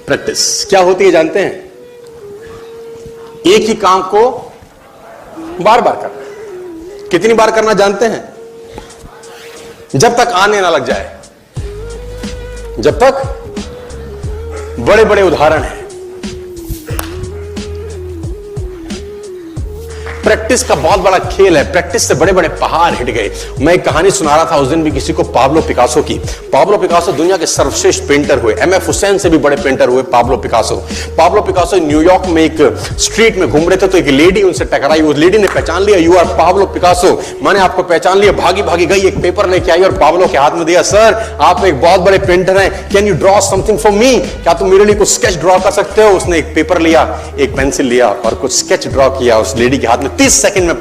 Practice क्या होती है जानते हैं? एक ही काम को बार बार करना। कितनी बार करना जानते हैं? जब तक आने ना लग जाए। जब तक बड़े बड़े उदाहरण हैं। प्रैक्टिस का बहुत बड़ा खेल है। प्रैक्टिस से बड़े बड़े पहाड़ हिट गए। मैं एक कहानी सुना रहा था उस दिन भी किसी को, पाब्लो पिकासो की। पाब्लो पिकासो दुनिया के सर्वश्रेष्ठ पेंटर हुए। एमएफ हुसैन से भी बड़े पेंटर हुए Pablo Picasso. Pablo Picasso New York में एक स्ट्रीट में घूम रहे थे तो एक लेडी उनसे टकराई। उस लेडी ने पहचान लिया, यू आर पाब्लो पिकासो, मैंने आपको पहचान लिया। भागी भागी गई, एक पेपर लेके आई और पाब्लो के हाथ में दिया। सर आप एक बहुत बड़े पेंटर हैं, can you draw something for me? क्या तुम मेरे लिए कुछ स्केच ड्रॉ कर सकते हो? उसने एक पेपर लिया, एक पेंसिल लिया और कुछ स्केच ड्रॉ किया उस लेडी के हाथ में। 30 सेकंड में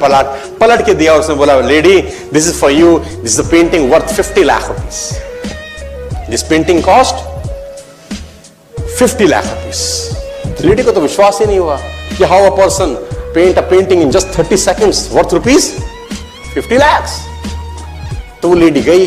पलट के दिया। उसने बोला, lady this is for you, this is the painting worth 50 lakh rupees. This painting cost 50 lakh rupees. Lady को तो विश्वास ही नहीं हुआ कि how a person paint a painting in just 30 seconds worth rupees 50 lakh. तो वो लेडी गई,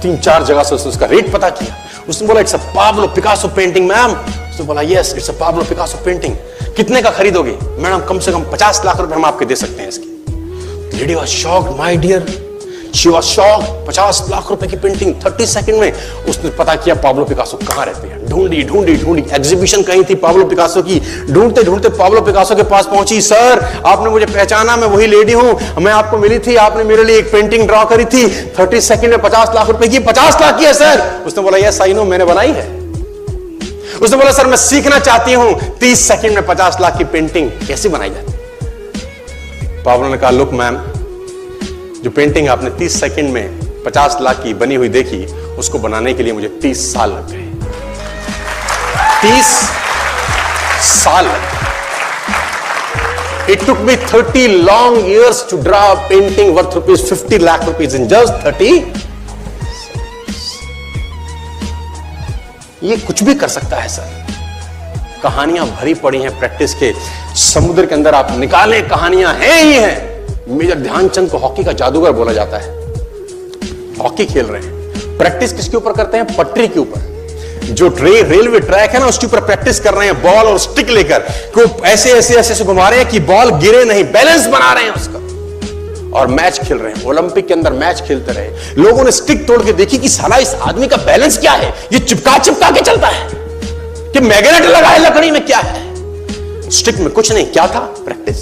3-4 जगह से उसका रेट पता किया। उसने बोला, it's a Pablo Picasso painting ma'am. उसने बोला, yes it's a Pablo Picasso painting. कितने का खरीदोगे? मैडम कम से कम 50 लाख रुपए हम आपके दे सकते हैं इसकी। Lady was shocked, my dear, she was shocked. 50 lakh रुपए की पेंटिंग 30 सेकंड में। उसने पता किया पाब्लो पिकासो कहां रहते हैं। ढूंढी ढूंढी ढूंढी, एग्जीबिशन कहीं थी पाब्लो पिकासो की। ढूंढते ढूंढते पाब्लो पिकासो के पास पहुंची। सर आपने मुझे पहचाना, मैं वही लेडी हूं, मैं आपको मिली थी, आपने मेरे लिए एक पेंटिंग ड्रॉ करी थी 30 सेकंड में 50 लाख रुपए की। 50 लाख की है सर? उसने बोला, यस आई नो, मैंने बनाई है। उसने बोला, सर मैं सीखना चाहती हूं 30 सेकंड में 50 लाख की पेंटिंग कैसे बनाई जाती। पाब्लो ने कहा, लुक मैम, जो पेंटिंग आपने 30 सेकंड में 50 लाख की बनी हुई देखी, उसको बनाने के लिए मुझे 30 साल लग गए। 30 साल लग गए। It took me 30 long years to draw a painting worth rupees 50 lakh rupees in just 30। ये कुछ भी कर सकता है सर। कहानियां भरी पड़ी हैं प्रैक्टिस के समुद्र के अंदर। आप निकाले, कहानियां हैं ही हैं। मेजर ध्यानचंद को हॉकी का जादूगर बोला जाता है। हॉकी खेल रहे हैं, प्रैक्टिस किसके ऊपर करते हैं? पटरी के ऊपर। जो रेलवे ट्रैक है ना, उसके ऊपर प्रैक्टिस कर रहे हैं बॉल और स्टिक लेकर। को ऐसे ऐसे ऐसे घुमा रहे हैं कि बॉल गिरे नहीं, बैलेंस बना रहे हैं उसका। और मैच खेल रहे हैं। ओलंपिक के अंदर मैच खेलते रहे। लोगों ने स्टिक तोड़ के देखी कि साला इस आदमी का बैलेंस क्या है, ये चिपका चिपका के चलता है कि मैग्नेट लगा है लकड़ी में, क्या है? स्टिक में कुछ नहीं, क्या था? प्रैक्टिस।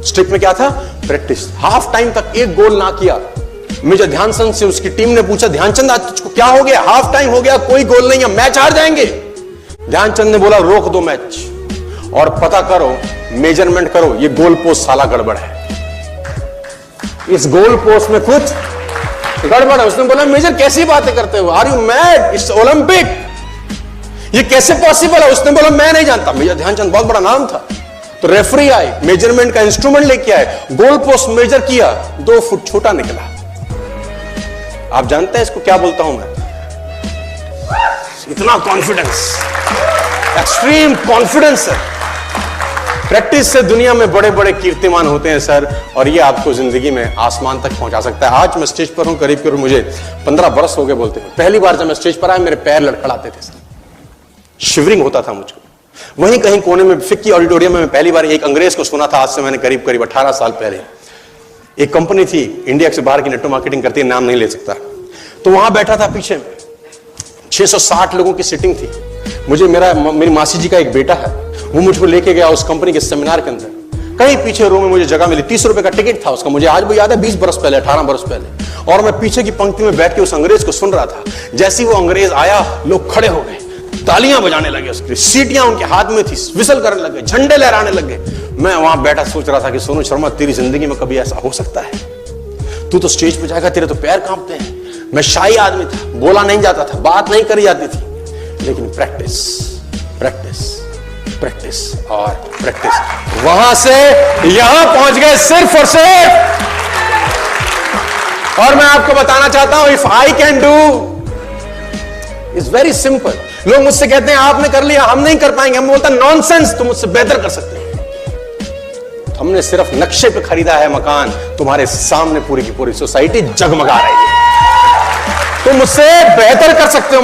स्टिक में क्या था? प्रैक्टिस। हाफ टाइम तक एक गोल ना किया। मेजर ध्यानचंद से उसकी टीम ने पूछा, ध्यानचंद आज तुझको क्या हो गया? हाफ टाइम हो गया, कोई गोल नहीं है, मैच हार जाएंगे। ध्यानचंद ने बोला, रोक दो मैच और पता करो, मेजरमेंट करो, ये गोल पोस्ट साला गड़बड़ है, इस गोल पोस्ट में कुछ गड़बड़ है। उसने बोला, मेजर कैसी बातें करते हो? Are you mad? It's Olympic, ये कैसे पॉसिबल है? उसने बोला, मैं नहीं जानता। मेजर ध्यानचंद बहुत बड़ा नाम था। तो रेफरी आए, मेजरमेंट का इंस्ट्रूमेंट लेके आए, गोल पोस्ट मेजर किया, 2 फुट छोटा निकला। आप जानते हैं इसको क्या बोलता हूं मैं? इतना कॉन्फिडेंस, एक्सट्रीम कॉन्फिडेंस है। प्रैक्टिस से दुनिया में बड़े बड़े कीर्तिमान होते हैं सर, और ये आपको जिंदगी में आसमान तक पहुंचा सकता है। आज मैं स्टेज पर हूं, करीब करीब मुझे 15 बरस हो गए बोलते हैं। पहली बार जब मैं स्टेज पर आया, मेरे पैर लड़खड़ाते थे सर, शिवरिंग होता था मुझको। वहीं कहीं कोने में फिक्की ऑडिटोरियम में मैं पहली बार एक अंग्रेज को सुना था। आज से मैंने करीब करीब 18 साल पहले। एक कंपनी थी इंडिया से बाहर की, नेटवर्क मार्केटिंग करती है, नाम नहीं ले सकता। तो वहां बैठा था पीछे में, 660 लोगों की सिटिंग थी। मुझे मेरी मासी जी का एक बेटा है, वो मुझको लेके गया उस कंपनी के सेमिनार के अंदर। कहीं पीछे रो में मुझे जगह मिली, 30 रुपए का टिकट था उसका। मुझे आज भी याद है, 20 बरस पहले, 18 बरस पहले। और मैं पीछे की पंक्ति में बैठ के उस अंग्रेज को सुन रहा था। जैसे ही वो अंग्रेज आया, लोग खड़े हो गए, तालियां बजाने लगे, उसकी सीटियां उनके हाथ में थी, विसल करने लगे, झंडे लहराने लगे। मैं वहां बैठा सोच रहा था कि सोनू शर्मा, तेरी जिंदगी में कभी ऐसा हो सकता है? तू तो स्टेज पे जाएगा, तेरे तो पैर कांपते हैं। मैं शाही आदमी था, बोला नहीं जाता था, बात नहीं करी जाती थी, लेकिन प्रैक्टिस प्रैक्टिस प्रैक्टिस और प्रैक्टिस, वहां से यहां पहुंच गए सिर्फ और सिर्फ। और मैं आपको बताना चाहता हूं, if I can do, it's very simple. लोग मुझसे कहते हैं आपने कर लिया, हम नहीं कर पाएंगे। हम बोलते हैं नॉनसेंस, तुम मुझसे बेहतर कर सकते हैं। तो हमने सिर्फ नक्शे पे खरीदा है मकान, तुम्हारे सामने पूरी की पूरी सोसाइटी जगमगा रही है। तुम मुझसे बेहतर कर सकते हो